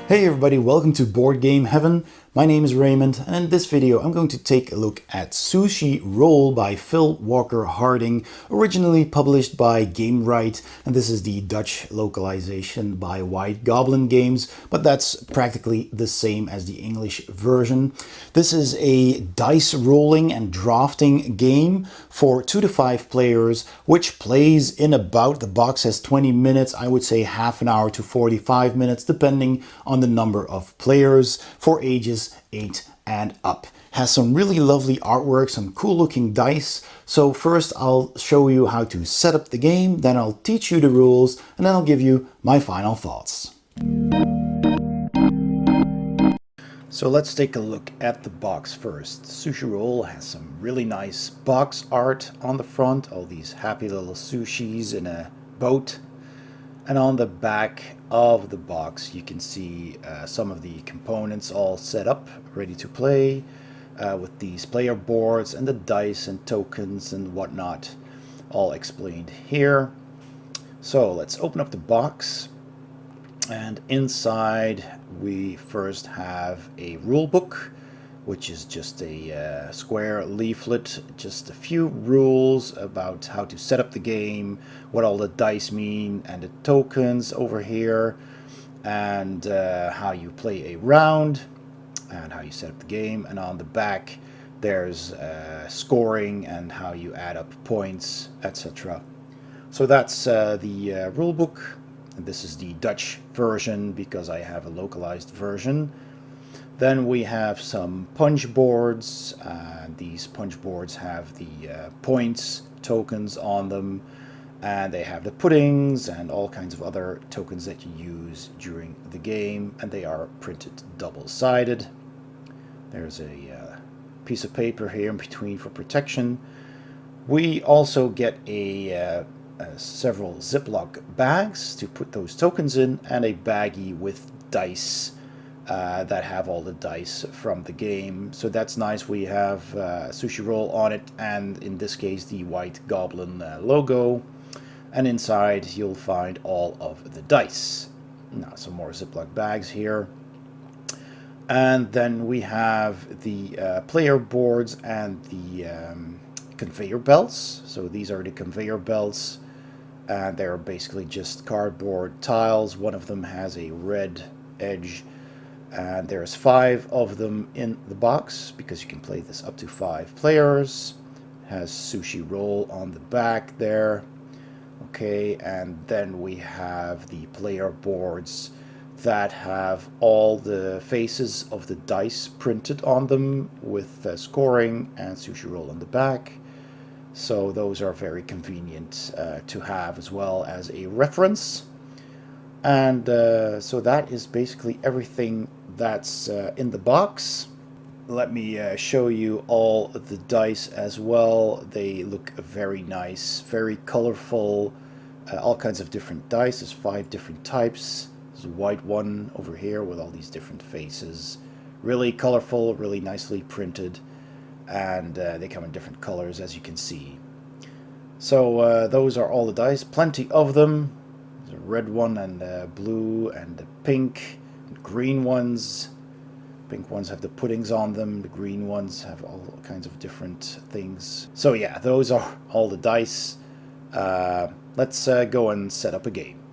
Hey everybody, welcome to Board Game Heaven. My name is Raymond, and in this video I'm going to take a look at Sushi Roll by Phil Walker Harding, originally published by Gamewright, and this is the Dutch localization by White Goblin Games, but that's practically the same as the English version. This is a dice rolling and drafting game for 2 to 5 players, which plays in about, the box has 20 minutes, I would say half an hour to 45 minutes, depending on the number of players, for ages 8 and up. Has some really lovely artwork, some cool looking dice. So first I'll show you how to set up the game, then I'll teach you the rules, and then I'll give you my final thoughts. So let's take a look at the box first. Sushi Roll has some really nice box art on the front, all these happy little sushis in a boat. And on the back of the box you can see some of the components all set up, ready to play, with these player boards and the dice and tokens and whatnot, all explained here. So let's open up the box, and inside we first have a rule book, which is just a square leaflet, just a few rules about how to set up the game, what all the dice mean, and the tokens over here, and how you play a round, and how you set up the game. And on the back there's scoring and how you add up points, etc. So that's the rule book, and this is the Dutch version because I have a localized version. Then we have some punch boards. These punch boards have the points, tokens on them, and they have the puddings and all kinds of other tokens that you use during the game, and they are printed double-sided. There's a piece of paper here in between for protection. We also get several Ziploc bags to put those tokens in, and a baggie with dice that have all the dice from the game. So that's nice. We have Sushi Roll on it, and in this case the White Goblin logo, and inside you'll find all of the dice. Now some more Ziploc bags here, and then we have the player boards and the conveyor belts. So these are the conveyor belts, and they're basically just cardboard tiles. One of them has a red edge, and there's 5 of them in the box because you can play this up to 5 players. It has Sushi Roll on the back there. Okay, and then we have the player boards that have all the faces of the dice printed on them with scoring and Sushi Roll on the back. So those are very convenient to have as well as a reference. And so that is basically everything that's in the box. Let me show you all the dice as well. They look very nice, very colorful, all kinds of different dice. There's 5 different types. There's a white one over here with all these different faces. Really colorful, really nicely printed, and they come in different colors, as you can see. So those are all the dice, plenty of them. There's a red one and blue and pink and green ones. Pink ones have the puddings on them, the green ones have all kinds of different things. So yeah, those are all the dice. Let's go and set up a game.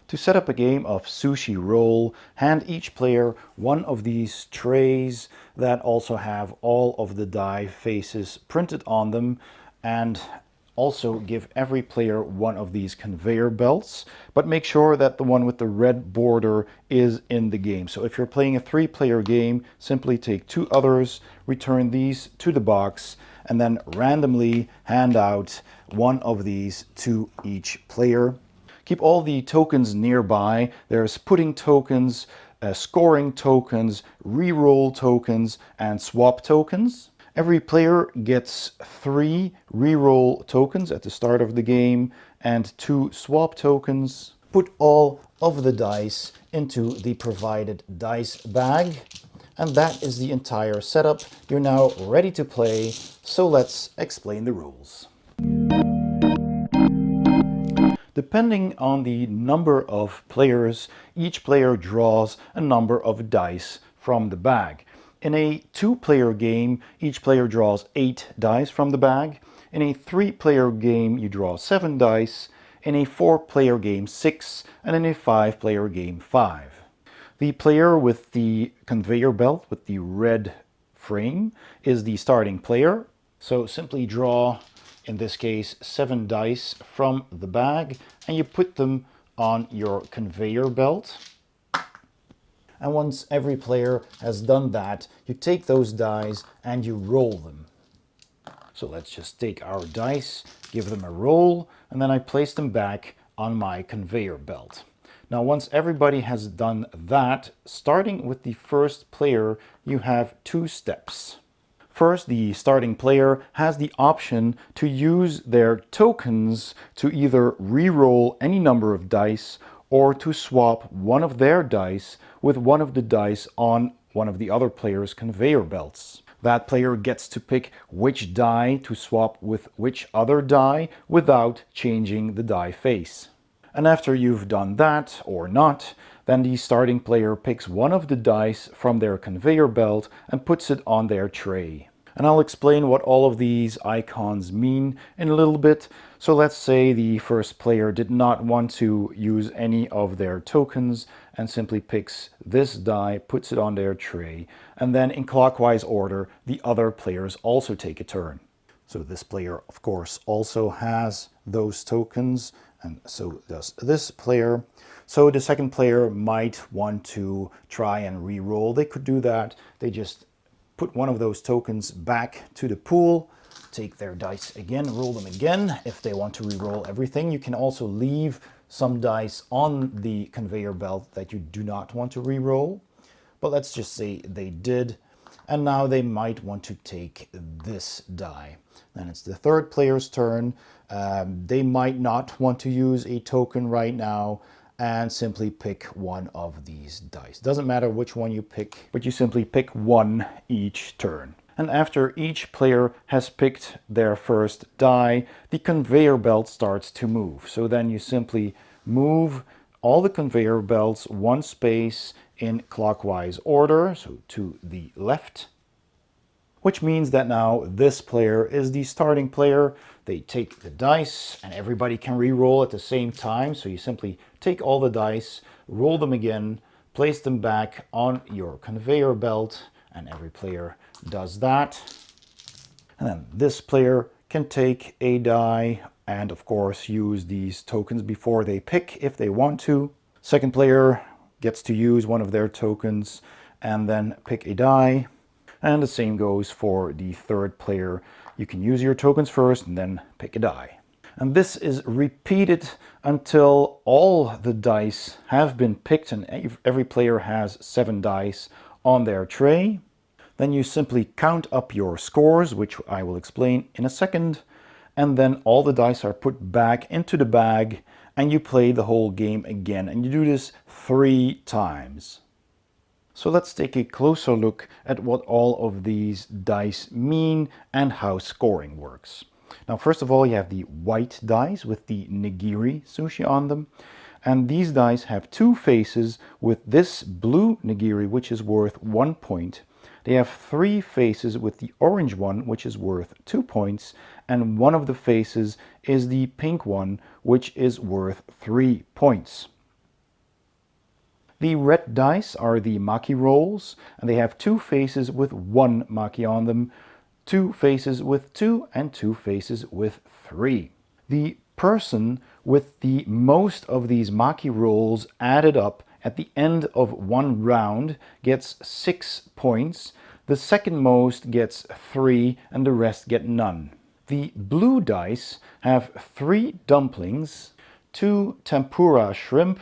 To set up a game of Sushi Roll, hand each player one of these trays that also have all of the die faces printed on them, and also give every player one of these conveyor belts, but make sure that the one with the red border is in the game. So if you're playing a 3-player game, simply take 2 others, return these to the box, and then randomly hand out one of these to each player. Keep all the tokens nearby. There's pudding tokens, scoring tokens, re-roll tokens, and swap tokens. Every player gets 3 re-roll tokens at the start of the game and 2 swap tokens. Put all of the dice into the provided dice bag, and that is the entire setup. You're now ready to play, so let's explain the rules. Depending on the number of players, each player draws a number of dice from the bag. In a 2-player game, each player draws 8 dice from the bag. In a 3-player game, you draw 7 dice. In a 4-player game, 6, and in a 5-player game, 5. The player with the conveyor belt with the red frame is the starting player. So simply draw, in this case, 7 dice from the bag, and you put them on your conveyor belt. And once every player has done that, you take those dice and you roll them. So let's just take our dice, give them a roll, and then I place them back on my conveyor belt. Now, once everybody has done that, starting with the first player, you have 2 steps. First, the starting player has the option to use their tokens to either re-roll any number of dice or to swap one of their dice with one of the dice on one of the other player's conveyor belts. That player gets to pick which die to swap with which other die without changing the die face. And after you've done that, or not, then the starting player picks one of the dice from their conveyor belt and puts it on their tray. And I'll explain what all of these icons mean in a little bit. So let's say the first player did not want to use any of their tokens and simply picks this die, puts it on their tray, and then in clockwise order, the other players also take a turn. So this player, of course, also has those tokens, and so does this player. So the second player might want to try and re-roll. They could do that. They just put one of those tokens back to the pool, take their dice again, roll them again. If they want to re-roll everything, you can also leave some dice on the conveyor belt that you do not want to re-roll. But let's just say they did, and now they might want to take this die. Then it's the third player's turn. They might not want to use a token right now and simply pick one of these dice. Doesn't matter which one you pick, but you simply pick one each turn. And after each player has picked their first die, the conveyor belt starts to move. So then you simply move all the conveyor belts one space in clockwise order, so to the left. Which means that now this player is the starting player. They take the dice and everybody can re-roll at the same time. So you simply take all the dice, roll them again, place them back on your conveyor belt, and every player does that. And then this player can take a die and of course use these tokens before they pick if they want to. Second player gets to use one of their tokens and then pick a die. And the same goes for the third player. You can use your tokens first and then pick a die. And this is repeated until all the dice have been picked and every player has 7 dice on their tray. Then you simply count up your scores, which I will explain in a second. And then all the dice are put back into the bag and you play the whole game again. And you do this 3 times. So let's take a closer look at what all of these dice mean and how scoring works. Now, first of all, you have the white dice with the nigiri sushi on them. And these dice have 2 faces with this blue nigiri, which is worth 1 point. They have 3 faces with the orange one, which is worth 2 points. And one of the faces is the pink one, which is worth 3 points. The red dice are the maki rolls, and they have 2 faces with 1 maki on them, 2 faces with 2, and 2 faces with 3. The person with the most of these maki rolls added up at the end of one round gets 6 points. The second most gets 3, and the rest get none. The blue dice have 3 dumplings, 2 tempura shrimp,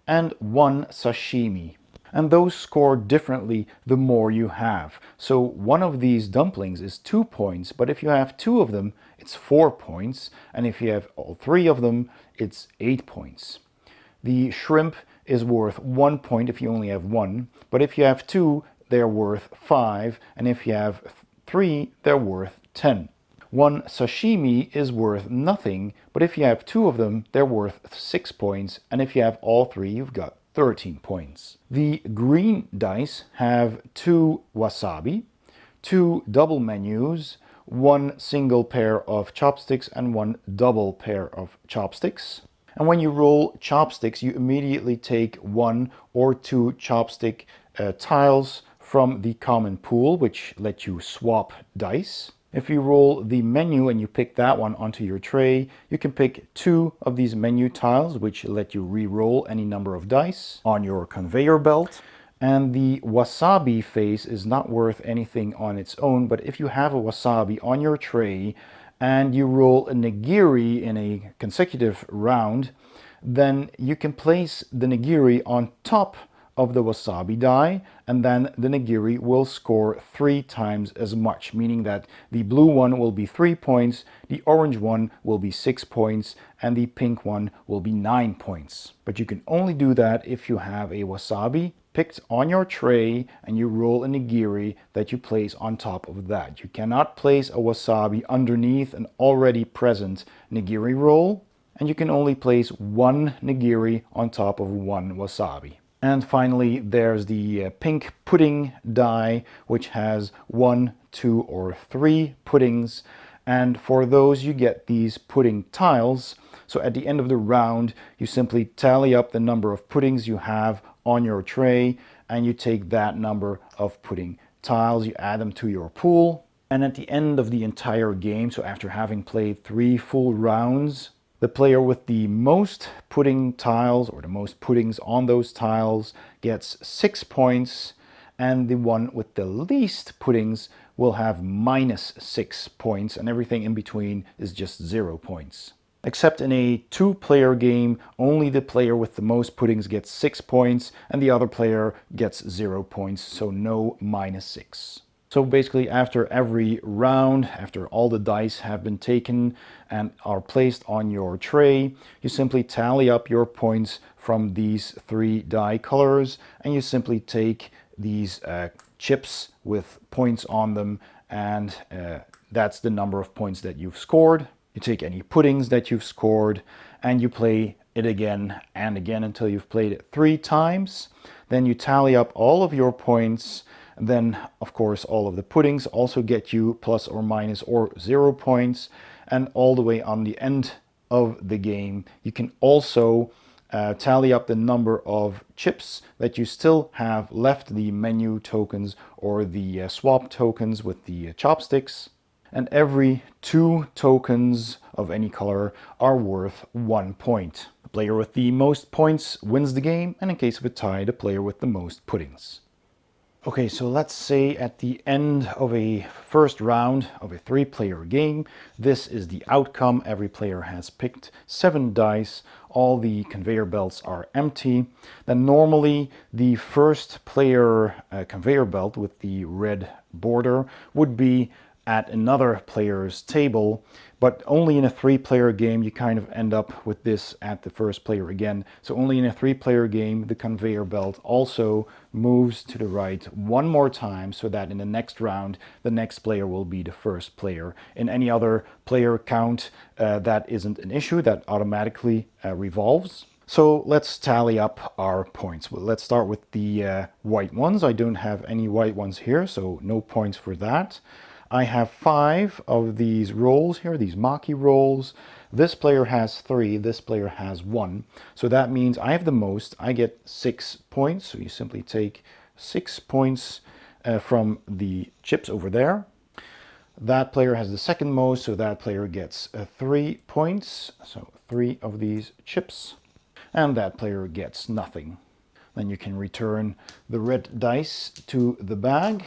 and 1 sashimi. And those score differently the more you have. So one of these dumplings is 2 points, but if you have 2 of them, it's 4 points. And if you have all 3 of them, it's 8 points. The shrimp is worth 1 point if you only have 1, but if you have 2, they're worth 5, and if you have 3, they're worth 10. One sashimi is worth nothing, but if you have two of them, they're worth 6 points, and if you have all three, you've got 13 points. The green dice have 2 wasabi, 2 double menus, 1 single pair of chopsticks, and 1 double pair of chopsticks. And when you roll chopsticks, you immediately take 1 or 2 chopstick tiles from the common pool, which let you swap dice. If you roll the menu and you pick that one onto your tray, you can pick 2 of these menu tiles, which let you re-roll any number of dice on your conveyor belt. And the wasabi face is not worth anything on its own, but if you have a wasabi on your tray and you roll a nigiri in a consecutive round, then you can place the nigiri on top of the wasabi die, and then the nigiri will score 3 times as much, meaning that the blue one will be 3 points, the orange one will be 6 points, and the pink one will be 9 points. But you can only do that if you have a wasabi picked on your tray and you roll a nigiri that you place on top of that. You cannot place a wasabi underneath an already present nigiri roll, and you can only place 1 nigiri on top of 1 wasabi. And finally, there's the pink pudding die, which has 1, 2, or 3 puddings. And for those, you get these pudding tiles. So at the end of the round, you simply tally up the number of puddings you have on your tray, and you take that number of pudding tiles, you add them to your pool. And at the end of the entire game, so after having played 3 full rounds, the player with the most pudding tiles, or the most puddings on those tiles, gets 6 points, and the one with the least puddings will have minus 6 points, and everything in between is just 0 points. Except in a 2-player game, only the player with the most puddings gets 6 points, and the other player gets 0 points, so no minus 6. So basically, after every round, after all the dice have been taken and are placed on your tray, you simply tally up your points from these 3 die colors, and you simply take these chips with points on them, and that's the number of points that you've scored. You take any puddings that you've scored, and you play it again and again until you've played it 3 times. Then you tally up all of your points. Then, of course, all of the puddings also get you plus or minus or 0 points. And all the way on the end of the game, you can also tally up the number of chips that you still have left, the menu tokens or the swap tokens with the chopsticks. And every 2 tokens of any color are worth 1 point. The player with the most points wins the game, and in case of a tie, the player with the most puddings. Okay, so let's say at the end of a first round of a 3-player game, this is the outcome. Every player has picked 7 dice. All the conveyor belts are empty. Then normally the first player conveyor belt with the red border would be at another player's table, but only in a 3-player game you kind of end up with this at the first player again. So only in a 3-player game the conveyor belt also moves to the right one more time, so that in the next round the next player will be the first player. In any other player count, that isn't an issue, that automatically revolves. So let's tally up our points. Well, let's start with the white ones. I don't have any white ones here, so no points for that. I have 5 of these rolls here, these maki rolls. This player has 3, this player has 1. So that means I have the most. I get 6 points. So you simply take 6 points from the chips over there. That player has the second most, so that player gets 3 points. So 3 of these chips. And that player gets nothing. Then you can return the red dice to the bag.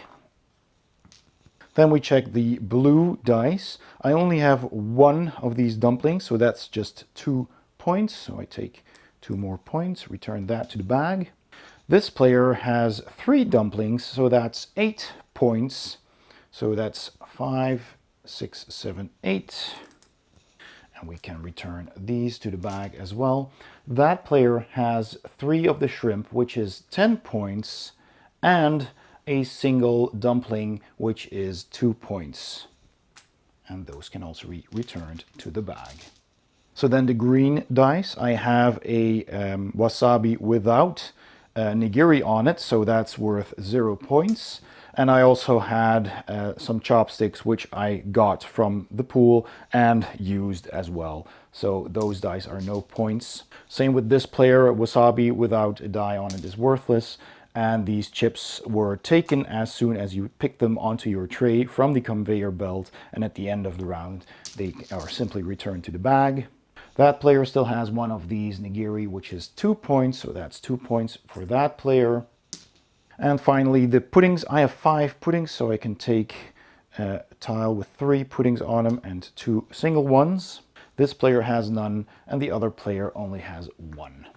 Then we check the blue dice. I only have 1 of these dumplings, so that's just 2 points. So I take 2 more points, return that to the bag. This player has 3 dumplings, so that's 8 points. So that's 5, 6, 7, 8. And we can return these to the bag as well. That player has 3 of the shrimp, which is 10 points, and a single dumpling, which is 2 points. and those can also be returned to the bag. So then the green dice, I have a wasabi without nigiri on it, so that's worth 0 points. And I also had some chopsticks, which I got from the pool and used as well. So those dice are no points. Same with this player, wasabi without a die on it is worthless. And these chips were taken as soon as you pick them onto your tray from the conveyor belt, and at the end of the round they are simply returned to the bag. That player still has one of these nigiri, which is 2 points, so that's 2 points for that player. And finally, the puddings. I have 5 puddings, so I can take a tile with 3 puddings on them and 2 single ones. This player has none, and the other player only has 1.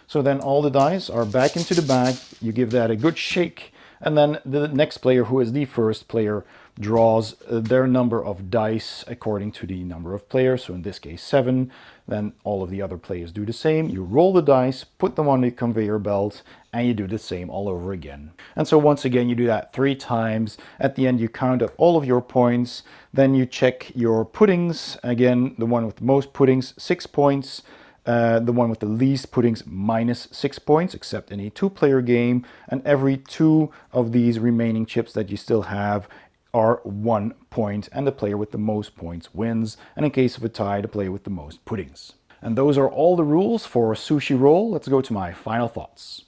So then all the dice are back into the bag. You give that a good shake, and then the next player, who is the first player, draws their number of dice according to the number of players. So in this case 7. Then all of the other players do the same. You roll the dice, put them on the conveyor belt, and you do the same all over again. And so once again you do that 3 times. At the end you count up all of your points. Then you check your puddings. Again, the one with the most puddings, 6 points. The one with the least puddings, minus 6 points, except in a 2-player game. And every 2 of these remaining chips that you still have are 1 point, and the player with the most points wins. And in case of a tie, the player with the most puddings. And those are all the rules for Sushi Roll. Let's go to my final thoughts.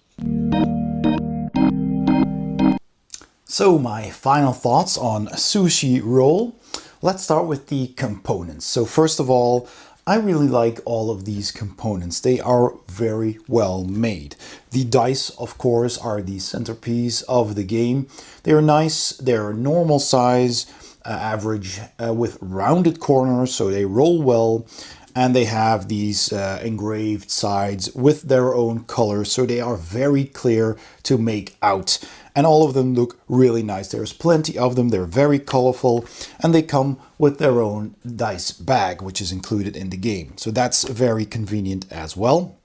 So my final thoughts on Sushi Roll. Let's start with the components. So first of all, I really like all of these components. They are very well made. The dice, of course, are the centerpiece of the game. They are nice, they're normal size, average, with rounded corners, so they roll well. And they have these engraved sides with their own colors, so they are very clear to make out. And all of them look really nice. There's plenty of them, they're very colorful, and they come with their own dice bag, which is included in the game. So that's very convenient as well.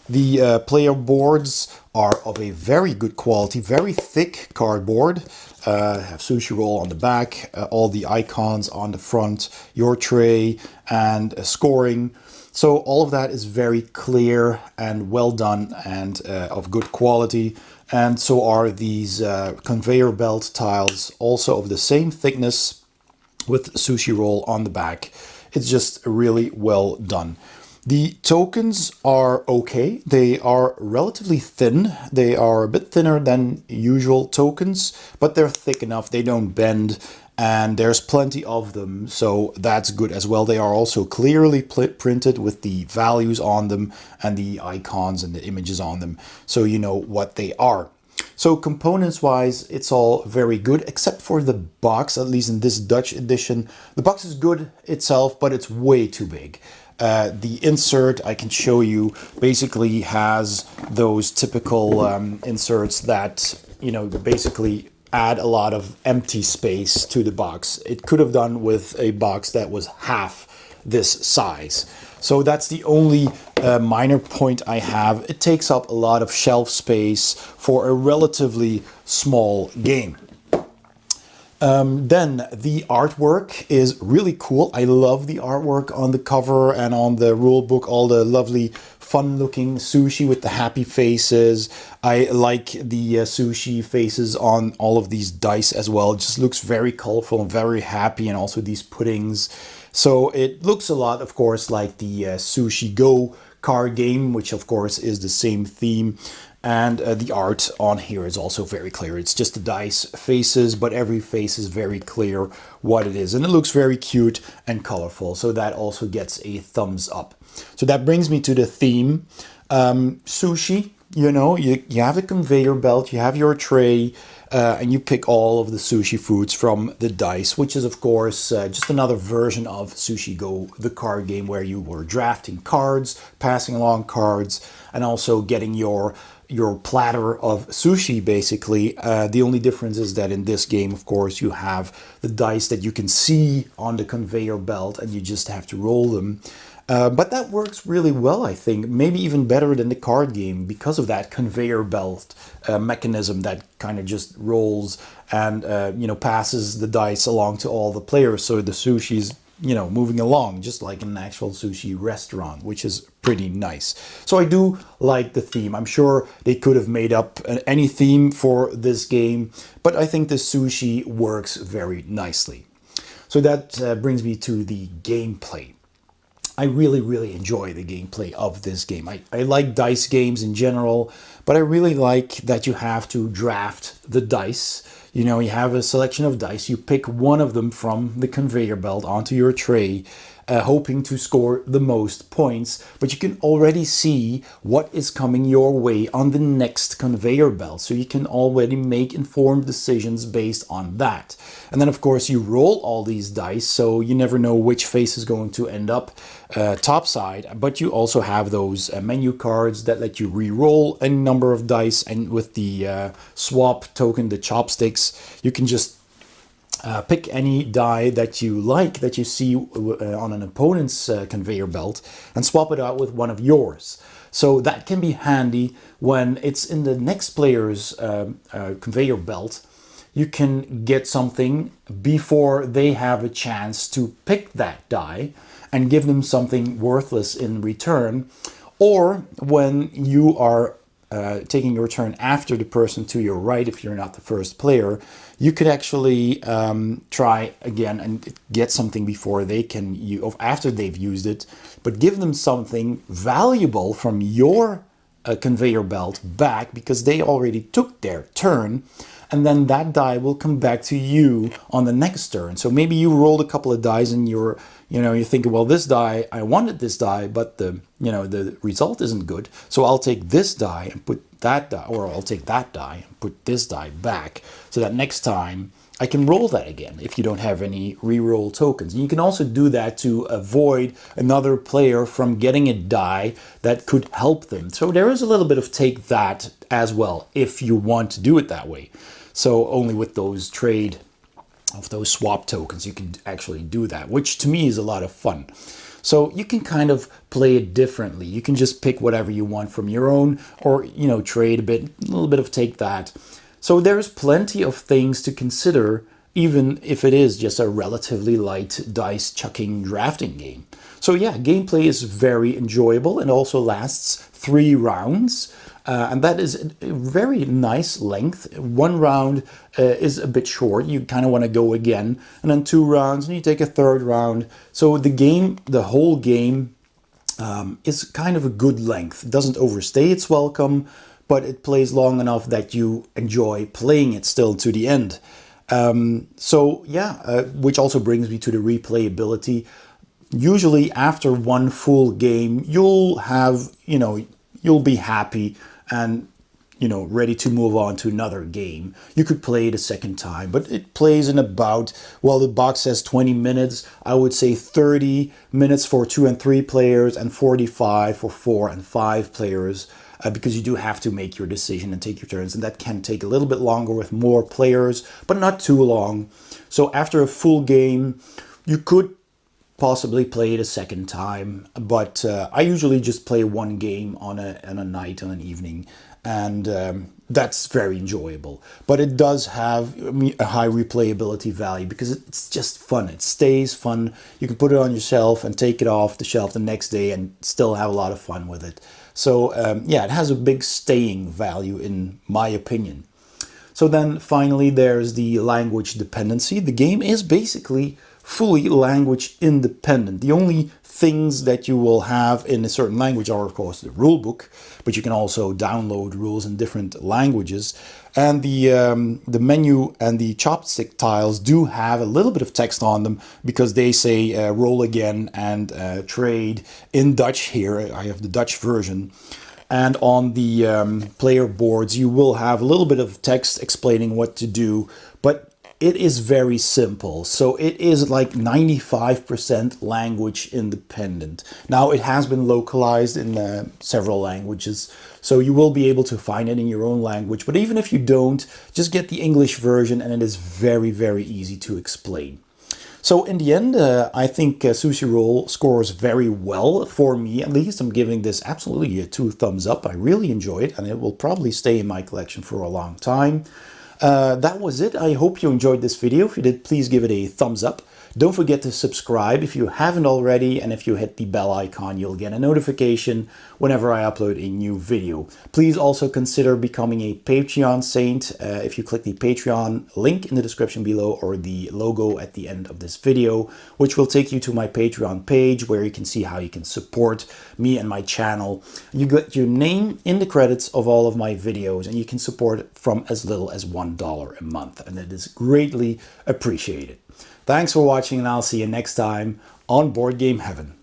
The player boards are of a very good quality, very thick cardboard. Have Sushi Roll on the back, all the icons on the front, your tray, and scoring. So all of that is very clear and well done and of good quality. And so are these conveyor belt tiles, also of the same thickness with Sushi Roll on the back. It's just really well done. The tokens are okay. They are relatively thin. They are a bit thinner than usual tokens, but they're thick enough. They don't bend, and there's plenty of them, so that's good as well. They are also clearly printed with the values on them and the icons and the images on them, so you know what they are. So components wise, it's all very good, except for the box, at least in this Dutch edition. The box is good itself, but it's way too big. The insert, I can show you, basically has those typical inserts that, you know, basically add a lot of empty space to the box. It could have done with a box that was half this size. So that's the only minor point I have. It takes up a lot of shelf space for a relatively small game. Then the artwork is really cool. I love the artwork on the cover and on the rule book, all the lovely fun looking sushi with the happy faces. I like the sushi faces on all of these dice as well. It just looks very colorful and very happy, and also these puddings. So it looks a lot, of course, like the Sushi Go card game, which of course is the same theme. And the art on here is also very clear. It's just the dice faces, but every face is very clear what it is. And it looks very cute and colorful. So that also gets a thumbs up. So that brings me to the theme. Sushi, you know, you have a conveyor belt, you have your tray, and you pick all of the sushi foods from the dice, which is of course just another version of Sushi Go, the card game, where you were drafting cards, passing along cards, and also getting your platter of sushi, basically. The only difference is that in this game, of course, you have the dice that you can see on the conveyor belt, and you just have to roll them. But that works really well, I think. Maybe even better than the card game because of that conveyor belt mechanism that kind of just rolls and passes the dice along to all the players. So the sushi's moving along just like in an actual sushi restaurant, which is pretty nice. So I do like the theme. I'm sure they could have made up any theme for this game, but I think the sushi works very nicely. So that brings me to the gameplay. I really enjoy the gameplay of this game. I like dice games in general, but I really like that you have to draft the dice. You have a selection of dice. You pick one of them from the conveyor belt onto your tray, hoping to score the most points. But you can already see what is coming your way on the next conveyor belt. So you can already make informed decisions based on that. And then, of course, you roll all these dice, so you never know which face is going to end up topside. But you also have those menu cards that let you re-roll a number of dice. And with the swap token, the chopsticks, you can just pick any die that you like, that you see on an opponent's conveyor belt, and swap it out with one of yours. So that can be handy when it's in the next player's conveyor belt. You can get something before they have a chance to pick that die and give them something worthless in return. Or when you are taking your turn after the person to your right, if you're not the first player, you could actually try again and get something before they can use, after they've used it, but give them something valuable from your conveyor belt back because they already took their turn. And then that die will come back to you on the next turn. So maybe you rolled a couple of dice and you're thinking, well, this die, I wanted this die, but the result isn't good. So I'll take this die and put that die, or I'll take that die and put this die back so that next time I can roll that again if you don't have any reroll tokens. And you can also do that to avoid another player from getting a die that could help them. So there is a little bit of take that as well if you want to do it that way. So only with those trade of those swap tokens you can actually do that, which to me is a lot of fun. So you can kind of play it differently. You can just pick whatever you want from your own, or trade a little bit of take that. So there's plenty of things to consider, even if it is just a relatively light dice chucking drafting game. So yeah, gameplay is very enjoyable and also lasts 3 rounds. And that is a very nice length. 1 round is a bit short. You kind of want to go again. And then 2 rounds, and you take a 3rd round. So the whole game is kind of a good length. It doesn't overstay its welcome, but it plays long enough that you enjoy playing it still to the end. Which also brings me to the replayability. Usually after one full game, you'll have, you'll be happy and, ready to move on to another game. You could play it a second time, but it plays in about, well, the box says 20 minutes. I would say 30 minutes for 2 and 3 players and 45 for 4 and 5 players. Because you do have to make your decision and take your turns, and that can take a little bit longer with more players, but not too long. So after a full game, you could possibly play it a second time, but I usually just play one game on a night, on an evening, and that's very enjoyable. But it does have a high replayability value because it's just fun. It stays fun. You can put it on your shelf and take it off the shelf the next day and still have a lot of fun with it. So it has a big staying value in my opinion. So then finally there's the language dependency. The game is basically fully language independent. The only things that you will have in a certain language are of course the rule book, but you can also download rules in different languages. And the menu and the chopstick tiles do have a little bit of text on them because they say roll again and trade in Dutch here. I have the Dutch version. And on the player boards, you will have a little bit of text explaining what to do, but it is very simple. So it is like 95% language independent. Now it has been localized in several languages, so you will be able to find it in your own language. But even if you don't, just get the English version and it is very, very easy to explain. So in the end, I think Sushi Roll scores very well, for me at least. I'm giving this absolutely a 2 thumbs up. I really enjoy it, and it will probably stay in my collection for a long time. That was it. I hope you enjoyed this video. If you did, please give it a thumbs up. Don't forget to subscribe if you haven't already, and if you hit the bell icon, you'll get a notification whenever I upload a new video. Please also consider becoming a Patreon saint if you click the Patreon link in the description below or the logo at the end of this video, which will take you to my Patreon page where you can see how you can support me and my channel. You get your name in the credits of all of my videos, and you can support from as little as $1 a month, and it is greatly appreciated. Thanks for watching, and I'll see you next time on Board Game Heaven.